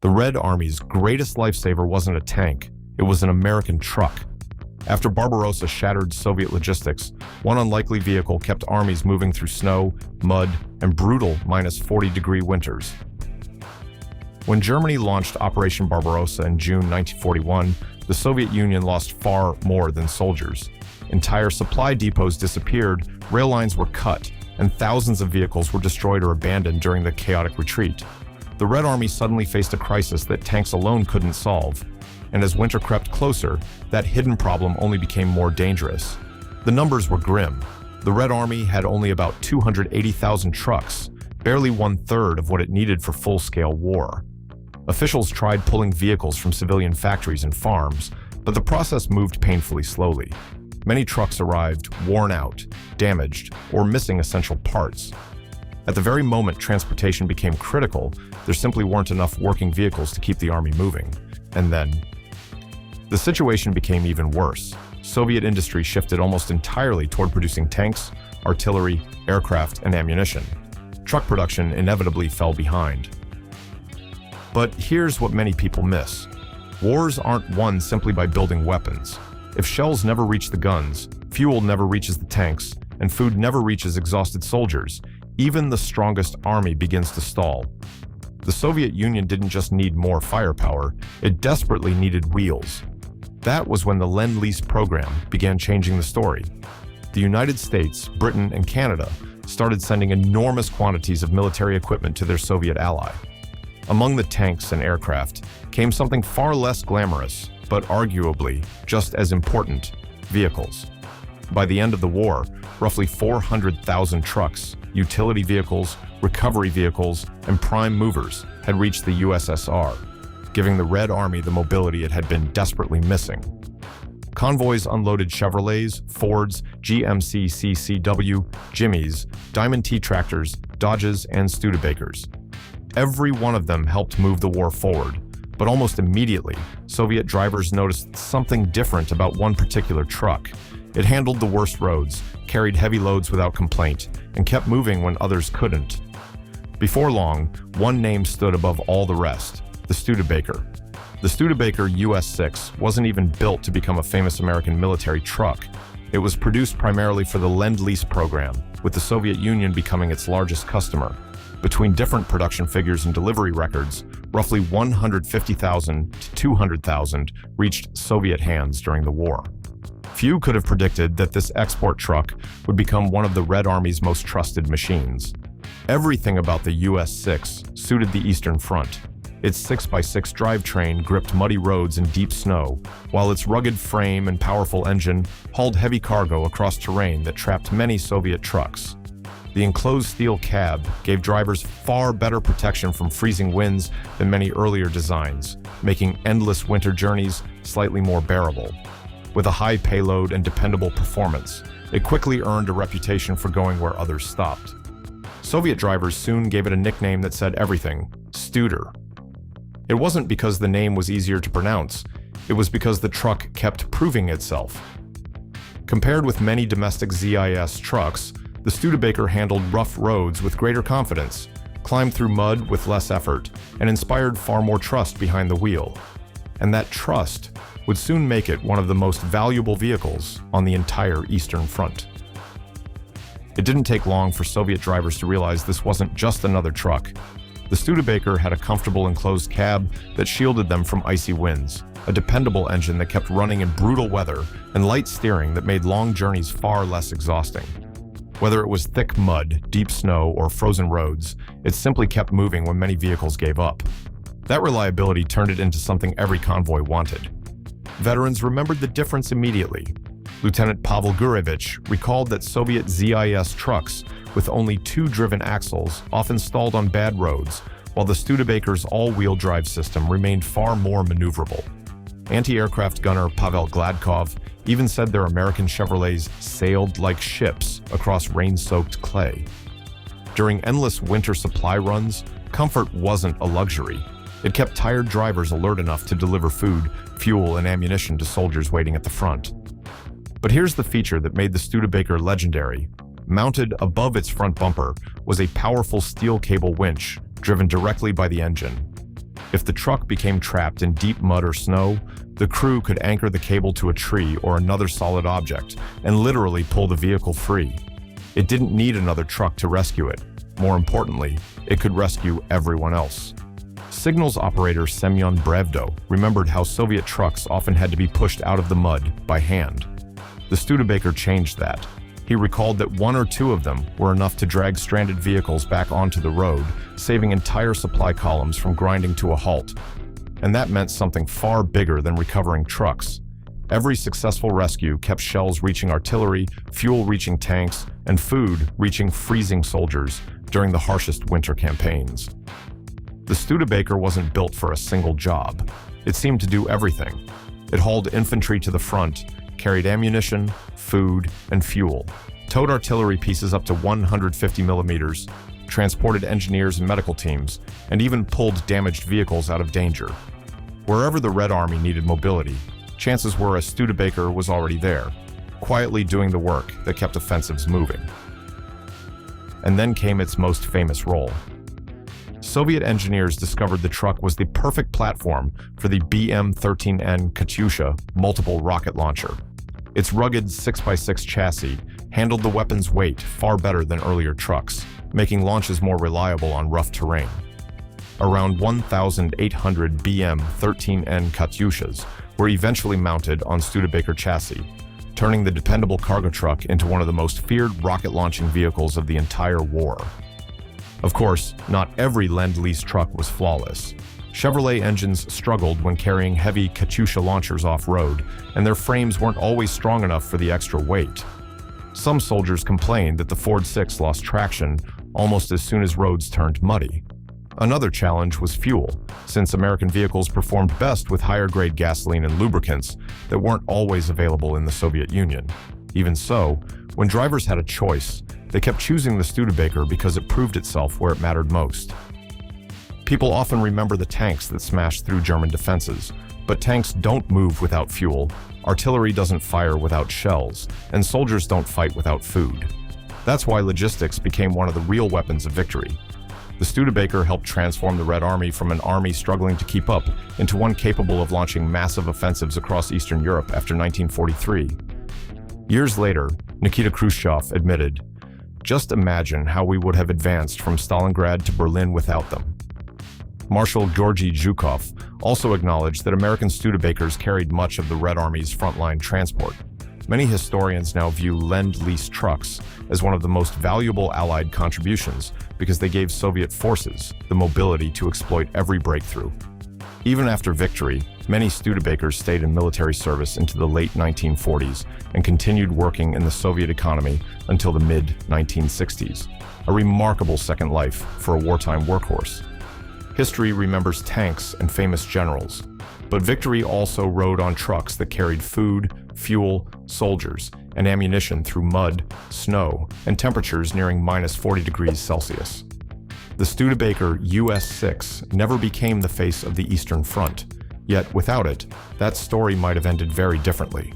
The Red Army's greatest lifesaver wasn't a tank, it was an American truck. After Barbarossa shattered Soviet logistics, one unlikely vehicle kept armies moving through snow, mud, and brutal -40-degree winters. When Germany launched Operation Barbarossa in June 1941, the Soviet Union lost far more than soldiers. Entire supply depots disappeared, rail lines were cut, and thousands of vehicles were destroyed or abandoned during the chaotic retreat. The Red Army suddenly faced a crisis that tanks alone couldn't solve. And as winter crept closer, that hidden problem only became more dangerous. The numbers were grim. The Red Army had only about 280,000 trucks, barely 1/3 of what it needed for full-scale war. Officials tried pulling vehicles from civilian factories and farms, but the process moved painfully slowly. Many trucks arrived worn out, damaged, or missing essential parts. At the very moment transportation became critical, there simply weren't enough working vehicles to keep the army moving. And then, the situation became even worse. Soviet industry shifted almost entirely toward producing tanks, artillery, aircraft, and ammunition. Truck production inevitably fell behind. But here's what many people miss. Wars aren't won simply by building weapons. If shells never reach the guns, fuel never reaches the tanks, and food never reaches exhausted soldiers, even the strongest army begins to stall. The Soviet Union didn't just need more firepower, it desperately needed wheels. That was when the Lend-Lease program began changing the story. The United States, Britain, and Canada started sending enormous quantities of military equipment to their Soviet ally. Among the tanks and aircraft came something far less glamorous, but arguably just as important: vehicles. By the end of the war, roughly 400,000 trucks, utility vehicles, recovery vehicles, and prime movers had reached the USSR, giving the Red Army the mobility it had been desperately missing. Convoys unloaded Chevrolets, Fords, GMC CCW, Jimmys, Diamond T tractors, Dodges, and Studebakers. Every one of them helped move the war forward, but almost immediately, Soviet drivers noticed something different about one particular truck. It handled the worst roads, carried heavy loads without complaint, and kept moving when others couldn't. Before long, one name stood above all the rest: the Studebaker. The Studebaker US-6 wasn't even built to become a famous American military truck. It was produced primarily for the Lend-Lease program, with the Soviet Union becoming its largest customer. Between different production figures and delivery records, roughly 150,000 to 200,000 reached Soviet hands during the war. Few could have predicted that this export truck would become one of the Red Army's most trusted machines. Everything about the US-6 suited the Eastern Front. Its 6x6 drivetrain gripped muddy roads and deep snow, while its rugged frame and powerful engine hauled heavy cargo across terrain that trapped many Soviet trucks. The enclosed steel cab gave drivers far better protection from freezing winds than many earlier designs, making endless winter journeys slightly more bearable. With a high payload and dependable performance, it quickly earned a reputation for going where others stopped. Soviet drivers soon gave it a nickname that said everything: Studer. It wasn't because the name was easier to pronounce, it was because the truck kept proving itself. Compared with many domestic ZIS trucks, the Studebaker handled rough roads with greater confidence, climbed through mud with less effort, and inspired far more trust behind the wheel. And that trust would soon make it one of the most valuable vehicles on the entire Eastern Front. It didn't take long for Soviet drivers to realize this wasn't just another truck. The Studebaker had a comfortable enclosed cab that shielded them from icy winds, a dependable engine that kept running in brutal weather, and light steering that made long journeys far less exhausting. Whether it was thick mud, deep snow, or frozen roads, it simply kept moving when many vehicles gave up. That reliability turned it into something every convoy wanted. Veterans remembered the difference immediately. Lieutenant Pavel Gurevich recalled that Soviet ZIS trucks with only 2 driven axles often stalled on bad roads, while the Studebaker's all-wheel drive system remained far more maneuverable. Anti-aircraft gunner Pavel Gladkov even said their American Chevrolets sailed like ships across rain-soaked clay. During endless winter supply runs, comfort wasn't a luxury. It kept tired drivers alert enough to deliver food, fuel, and ammunition to soldiers waiting at the front. But here's the feature that made the Studebaker legendary. Mounted above its front bumper was a powerful steel cable winch driven directly by the engine. If the truck became trapped in deep mud or snow, the crew could anchor the cable to a tree or another solid object and literally pull the vehicle free. It didn't need another truck to rescue it. More importantly, it could rescue everyone else. Signals operator Semyon Brevdo remembered how Soviet trucks often had to be pushed out of the mud by hand. The Studebaker changed that. He recalled that one or two of them were enough to drag stranded vehicles back onto the road, saving entire supply columns from grinding to a halt. And that meant something far bigger than recovering trucks. Every successful rescue kept shells reaching artillery, fuel reaching tanks, and food reaching freezing soldiers during the harshest winter campaigns. The Studebaker wasn't built for a single job. It seemed to do everything. It hauled infantry to the front, carried ammunition, food, and fuel, towed artillery pieces up to 150 millimeters, transported engineers and medical teams, and even pulled damaged vehicles out of danger. Wherever the Red Army needed mobility, chances were a Studebaker was already there, quietly doing the work that kept offensives moving. And then came its most famous role. Soviet engineers discovered the truck was the perfect platform for the BM-13N Katyusha multiple rocket launcher. Its rugged 6x6 chassis handled the weapon's weight far better than earlier trucks, making launches more reliable on rough terrain. Around 1,800 BM-13N Katyushas were eventually mounted on Studebaker chassis, turning the dependable cargo truck into one of the most feared rocket-launching vehicles of the entire war. Of course, not every Lend-Lease truck was flawless. Chevrolet engines struggled when carrying heavy Katyusha launchers off-road, and their frames weren't always strong enough for the extra weight. Some soldiers complained that the Ford 6 lost traction almost as soon as roads turned muddy. Another challenge was fuel, since American vehicles performed best with higher-grade gasoline and lubricants that weren't always available in the Soviet Union. Even so, when drivers had a choice, they kept choosing the Studebaker because it proved itself where it mattered most. People often remember the tanks that smashed through German defenses, but tanks don't move without fuel, artillery doesn't fire without shells, and soldiers don't fight without food. That's why logistics became one of the real weapons of victory. The Studebaker helped transform the Red Army from an army struggling to keep up into one capable of launching massive offensives across Eastern Europe after 1943. Years later, Nikita Khrushchev admitted, "Just imagine how we would have advanced from Stalingrad to Berlin without them." Marshal Georgy Zhukov also acknowledged that American Studebakers carried much of the Red Army's frontline transport. Many historians now view Lend-Lease trucks as one of the most valuable Allied contributions because they gave Soviet forces the mobility to exploit every breakthrough. Even after victory, many Studebakers stayed in military service into the late 1940s and continued working in the Soviet economy until the mid-1960s, a remarkable second life for a wartime workhorse. History remembers tanks and famous generals, but victory also rode on trucks that carried food, fuel, soldiers, and ammunition through mud, snow, and temperatures nearing -40 degrees Celsius. The Studebaker US-6 never became the face of the Eastern Front, yet without it, that story might have ended very differently.